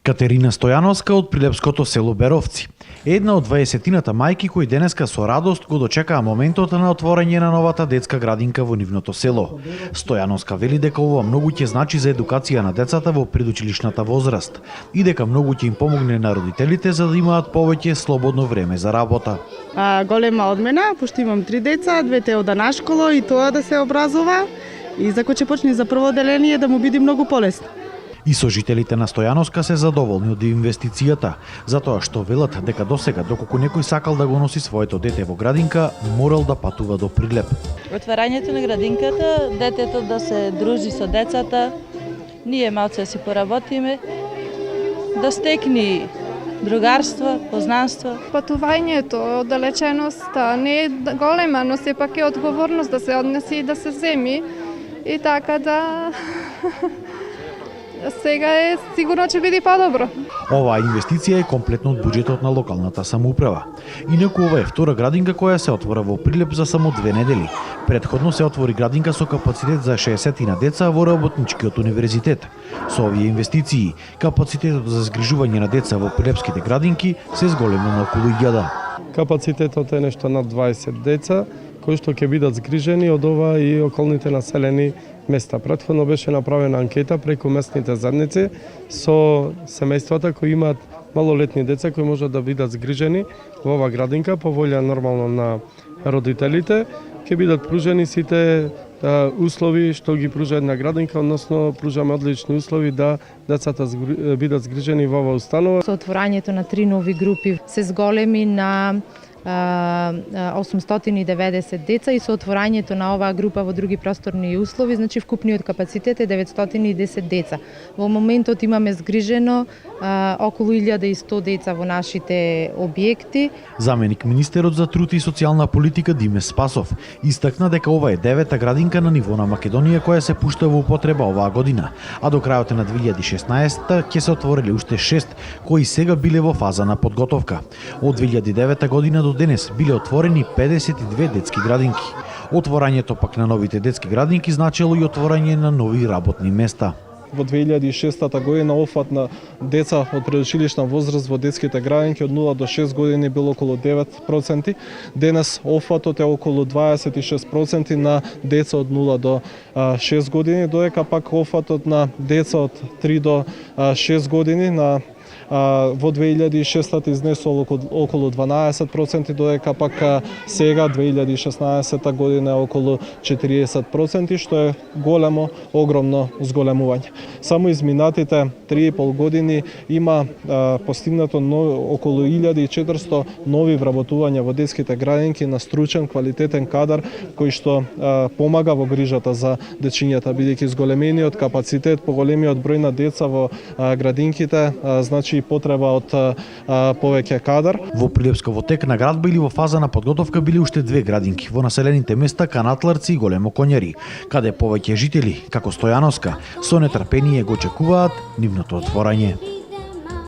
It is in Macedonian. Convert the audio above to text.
Катерина Стојановска од прилепското село Беровци. Една од 20-тината мајки кои денеска со радост го дочекаа моментот на отворање на новата детска градинка во нивното село. Стојановска вели дека ова многу ќе значи за едукација на децата во предучилишната возраст и дека многу ќе им помогне на родителите за да имаат повеќе слободно време за работа. Голема одмена, пошто имам 3 деца, двете одат на школа и тоа да се образува и за кој ќе почне за прво деление да му биде многу полесно. И сожителите на Стојановска се задоволни од инвестицијата, затоа што велат дека досега, доколку некој сакал да го носи своето дете во градинка, морал да патува до Прилеп. Отварањето на градинката, детето да се дружи со децата, ние малце си поработиме, да стекни другарство, познанство. Патувањето, оддалеченоста не е голема, но сепак е одговорност да се однеси и да се земи. И така да сега е сигурно ќе биде подобро. Оваа инвестиција е комплетно од буџетот на локалната самоуправа. Инаку ова е втора градинка која се отвора во Прилеп за само 2 недели. Предходно се отвори градинка со капацитет за 60 на деца во Работничкиот универзитет. Со овие инвестиции, капацитетот за згрижување на деца во прилепските градинки се зголеми на околу 1000. Капацитетот е нешто над 20 деца кои што ќе бидат згрижени од ова и околните населени места. Претходно беше направена анкета преку местните задници со семејствата кои имаат малолетни деца кои можат да бидат згрижени во оваа градинка по волја нормално на родителите. Ќе бидат пружени сите услови што ги пружа една градинка, односно пружаме одлични услови да децата бидат згрижени во оваа установа. Со отворањето на 3 нови групи се зголеми на 890 деца и со отворањето на оваа група во други просторни услови, значи вкупниот капацитет е 910 деца. Во моментот имаме згрижено околу 1100 деца во нашите објекти. Заменик министерот за труд и социјална политика Диме Спасов истакна дека ова е 9-та градинка на ниво на Македонија која се пушта во употреба оваа година, а до крајот на 2016 ќе се отворили уште 6 кои сега биле во фаза на подготовка. Од 2009 година до денес биле отворени 52 детски градинки. Отворањето пак на новите детски градинки значело и отворање на нови работни места. Во 2006 година офат на деца од предучилишна возраст во детските градинки од 0 до 6 години бил околу 9%. Денес офатот е околу 26% на деца од 0 до 6 години, додека пак офатот на деца од 3 до 6 години на во 2006 изнесол околу 12%, додека пак сега 2016 година е околу 40%, што е големо, огромно зголемување. Само изминатите 3,5 години има постигнато околу 1400 нови вработувања во детските градинки на стручен, квалитетен кадар кој што помага во грижата за дечињата, бидејќи зголемениот капацитет, поголемиот број на деца во градинките, значи потреба од повеќе кадар. Во Прилепско тек на градба или во фаза на подготовка биле уште 2 градинки во населените места Канатларци и Големо Коњари, каде повеќе жители, како Стојановска, со нетрпение го очекуваат нивното отворање.